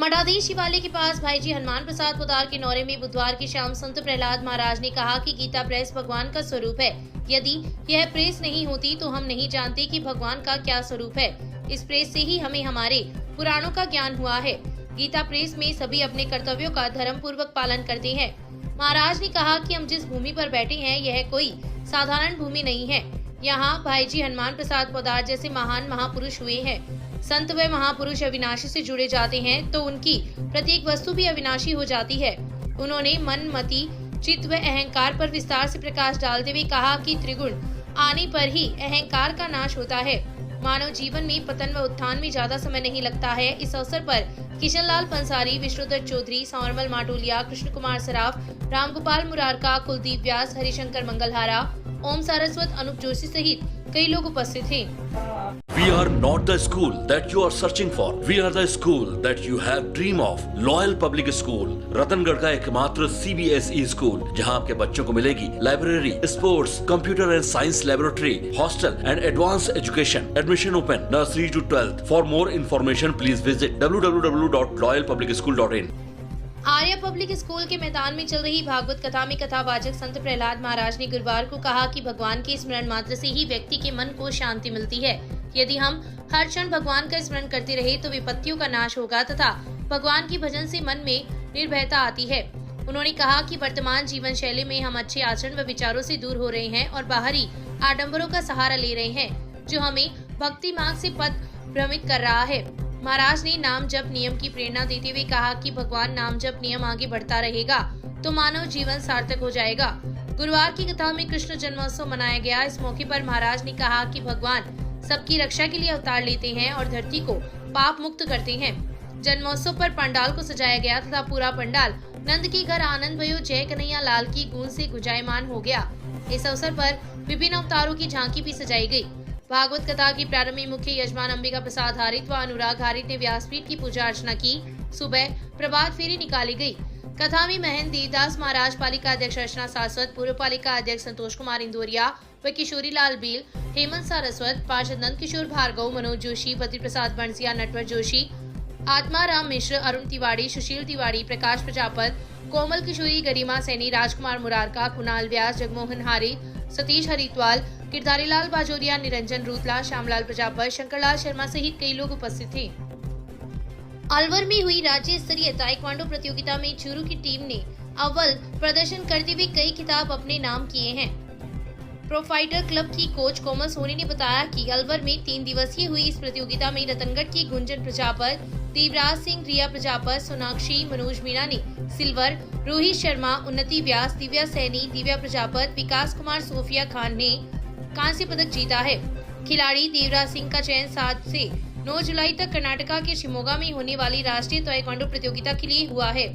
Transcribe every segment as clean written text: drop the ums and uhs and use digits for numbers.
मठाधीश शिवालय के पास भाईजी हनुमान प्रसाद पोदार के नौरे में बुधवार की शाम संत प्रहलाद महाराज ने कहा कि गीता प्रेस भगवान का स्वरूप है। यदि यह प्रेस नहीं होती तो हम नहीं जानते कि भगवान का क्या स्वरूप है। इस प्रेस से ही हमें हमारे पुराणों का ज्ञान हुआ है। गीता प्रेस में सभी अपने कर्तव्यों का धर्म पूर्वक पालन करते हैं। महाराज ने कहा कि हम जिस भूमि पर बैठे हैं यह कोई साधारण भूमि नहीं है। यहाँ भाईजी हनुमान प्रसाद पोदार जैसे महान महापुरुष हुए हैं। संत व महापुरुष अविनाशी से जुड़े जाते हैं तो उनकी प्रत्येक वस्तु भी अविनाशी हो जाती है। उन्होंने मन, मति, चित्त व अहंकार पर विस्तार से प्रकाश डालते हुए कहा कि त्रिगुण आने पर ही अहंकार का नाश होता है। मानव जीवन में पतन व उत्थान में ज्यादा समय नहीं लगता है। इस अवसर पर किशन लाल पंसारी, विष्णुदत्त चौधरी, संवरमल माटोलिया, कृष्ण कुमार सराफ, रामगोपाल मुरारका, कुलदीप व्यास, हरिशंकर मंगलहारा, ओम सारस्वत, अनूप जोशी सहित कई लोग उपस्थित थे। We are not the school that you are searching for. We are the school that you have dream of. Loyal Public School, Ratangarh का एकमात्र CBSE स्कूल जहां आपके बच्चों को मिलेगी library, sports, computer and science laboratory, hostel and advance education. Admission open nursery to 12th. For more information, please visit www.loyalpublicschool.in. Arya public school के मैदान में चल रही भागवत कथा में कथावाचक संत प्रहलाद महाराज ने गुरुवार को कहा कि भगवान के स्मरण मात्र से ही व्यक्ति के मन को शांति मिलती है। यदि हम हर क्षण भगवान का स्मरण करते रहे तो विपत्तियों का नाश होगा तथा भगवान की भजन से मन में निर्भयता आती है। उन्होंने कहा कि वर्तमान जीवन शैली में हम अच्छे आचरण व विचारों से दूर हो रहे हैं और बाहरी आडंबरों का सहारा ले रहे हैं, जो हमें भक्ति मार्ग से पथ भ्रमित कर रहा है। महाराज ने नाम जप नियम की प्रेरणा देते हुए कहा कि भगवान नाम जप नियम आगे बढ़ता रहेगा तो मानव जीवन सार्थक हो जाएगा। गुरुवार की कथा में कृष्ण जन्मोत्सव मनाया गया। इस मौके पर महाराज ने कहा कि भगवान सबकी रक्षा के लिए अवतार लेते हैं और धरती को पाप मुक्त करते हैं। जन्मोत्सव पर पंडाल को सजाया गया तथा पूरा पंडाल नंद के घर आनंद भयो जय कन्हैया लाल की गूंज से गुंजायमान हो गया। इस अवसर पर विभिन्न अवतारों की झांकी भी सजाई गई। भागवत कथा की प्रारंभ में मुख्य यजमान अंबिका प्रसाद हारित व अनुराग हारित ने व्यासपीठ की पूजा अर्चना की। सुबह प्रभात फेरी निकाली गई। कथा में महंत देवदास महाराज, पालिका अध्यक्ष अर्चना सारस्वत, पूर्व पालिका अध्यक्ष संतोष कुमार इंदौरिया व किशोरी लाल बील, हेमंत सारस्वत, पार्षद नंद किशोर भार्गव, मनोज जोशी, बद्री प्रसाद बंसिया, नटवर जोशी, आत्माराम मिश्र, अरुण तिवाड़ी, सुशील तिवाड़ी, प्रकाश प्रजापत, कोमल किशोरी, गरिमा सैनी, राजकुमार मुरारका, कुणाल व्यास, जगमोहन हारी, सतीश हरिद्वाल, गिरधारीलाल बाजोरिया, निरंजन रूतला, श्यामलाल प्रजापत, शंकरलाल शर्मा सहित कई लोग उपस्थित थे। अलवर में हुई राज्य स्तरीय ताइक्वांडो प्रतियोगिता में चूरू की टीम ने अव्वल प्रदर्शन करते हुए कई खिताब अपने नाम किए हैं। प्रोफाइटर क्लब की कोच कोमल सोनी ने बताया कि अलवर में 3 दिवसीय हुई इस प्रतियोगिता में रतनगढ़ की गुंजन प्रजापत, देवराज सिंह, रिया प्रजापत, सोनाक्षी, मनोज मीणा ने सिल्वर, रोहित शर्मा, उन्नति व्यास, दिव्या सैनी, दिव्या प्रजापत, विकास कुमार, सोफिया खान ने कांस्य पदक जीता है। खिलाड़ी देवराज सिंह का चयन 7 से 9 जुलाई तक कर्नाटका के शिमोगा में होने वाली राष्ट्रीय ताइक्वांडो प्रतियोगिता के लिए हुआ है।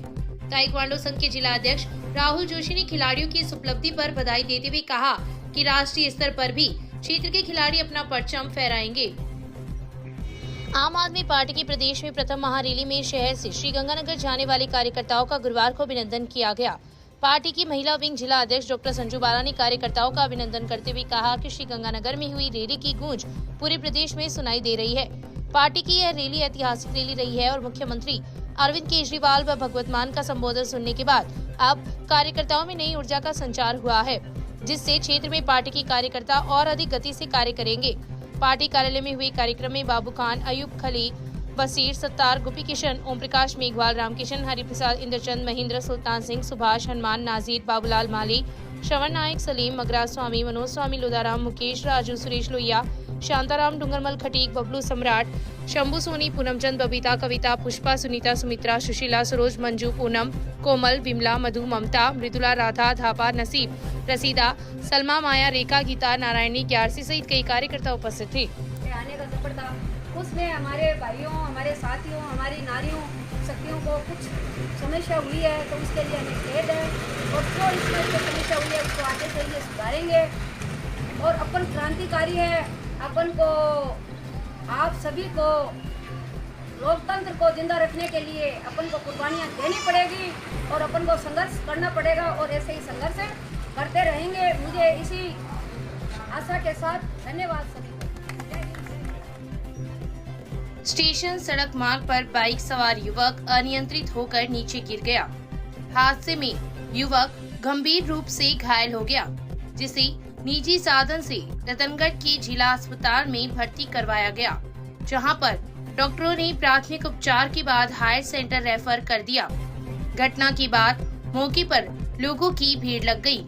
ताइक्वांडो संघ के जिला अध्यक्ष राहुल जोशी ने खिलाड़ियों की इस उपलब्धि पर बधाई देते हुए कहा कि राष्ट्रीय स्तर पर भी क्षेत्र के खिलाड़ी अपना परचम फहराएंगे। आम आदमी पार्टी की प्रदेश में प्रथम महारैली में शहर से श्रीगंगानगर जाने वाले कार्यकर्ताओं का गुरुवार को अभिनंदन किया गया। पार्टी की महिला विंग जिला अध्यक्ष डॉक्टर संजू बाला ने कार्यकर्ताओं का अभिनंदन करते हुए कहा कि श्रीगंगानगर में हुई रैली की गूंज पूरे प्रदेश में सुनाई दे रही है। पार्टी की यह रैली ऐतिहासिक रैली रही है और मुख्यमंत्री अरविंद केजरीवाल व भगवत मान का संबोधन सुनने के बाद अब कार्यकर्ताओं में नई ऊर्जा का संचार हुआ है, जिससे क्षेत्र में पार्टी के कार्यकर्ता और अधिक गति से कार्य करेंगे। पार्टी कार्यालय में हुए कार्यक्रम में बाबू खान, अयूब खली, बसीर सत्तार, गोपी किशन, ओम प्रकाश मेघवाल, रामकिशन, हरिप्रसाद, इंद्रचंद, महेंद्र, सुल्तान सिंह, सुभाष, हनुमान, नाजीर, बाबूलाल माली, श्रवण नायक, सलीम, मगराज स्वामी, मनोज स्वामी, लोदाराम, मुकेश, राजू, सुरेश लोहिया, शांताराम, डूंगरमल खटीक, बबलू सम्राट, शंभू सोनी, पूनमचंद, बबीता, कविता, पुष्पा, सुनीता, सुमित्रा, सुशीला, सरोज, मंजू, पूनम, कोमल, विमला, मधु, ममता, मृदुला, राधा, धापा, नसीब, रसीदा, सलमा, माया, रेखा, गीता, नारायणी, ग्यारसी सहित कई कार्यकर्ता उपस्थिथ थे। उसमें हमारे भाइयों, हमारे साथियों, हमारी नारियों, सखियों को कुछ समस्या हुई है तो उसके लिए हमें खेद है और जो इसमें जो समस्या हुई है उसको आगे से ये सुधारेंगे। और अपन क्रांतिकारी है, अपन को आप सभी को लोकतंत्र को जिंदा रखने के लिए अपन को कुर्बानियाँ देनी पड़ेगी और अपन को संघर्ष करना पड़ेगा और ऐसे ही संघर्ष करते रहेंगे। मुझे इसी आशा के साथ धन्यवाद सभी। स्टेशन सड़क मार्ग पर बाइक सवार युवक अनियंत्रित होकर नीचे गिर गया। हादसे में युवक गंभीर रूप से घायल हो गया, जिसे निजी साधन से रतनगढ़ के जिला अस्पताल में भर्ती करवाया गया, जहां पर डॉक्टरों ने प्राथमिक उपचार के बाद हायर सेंटर रेफर कर दिया। घटना के बाद मौके पर लोगों की भीड़ लग गई।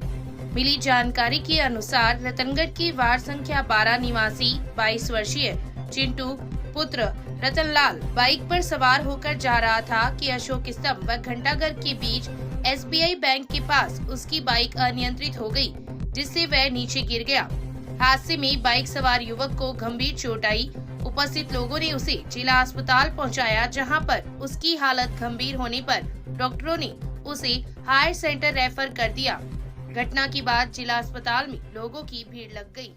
मिली जानकारी के अनुसार रतनगढ़ के वार्ड संख्या 12 निवासी 22 वर्षीय चिंटू पुत्र रतनलाल बाइक पर सवार होकर जा रहा था कि अशोक स्तंभ व घंटाघर के बीच SBI बैंक के पास उसकी बाइक अनियंत्रित हो गई, जिससे वह नीचे गिर गया। हादसे में बाइक सवार युवक को गंभीर चोट आई। उपस्थित लोगों ने उसे जिला अस्पताल पहुंचाया, जहां पर उसकी हालत गंभीर होने पर डॉक्टरों ने उसे हायर सेंटर रेफर कर दिया। घटना के बाद जिला अस्पताल में लोगों की भीड़ लग गई।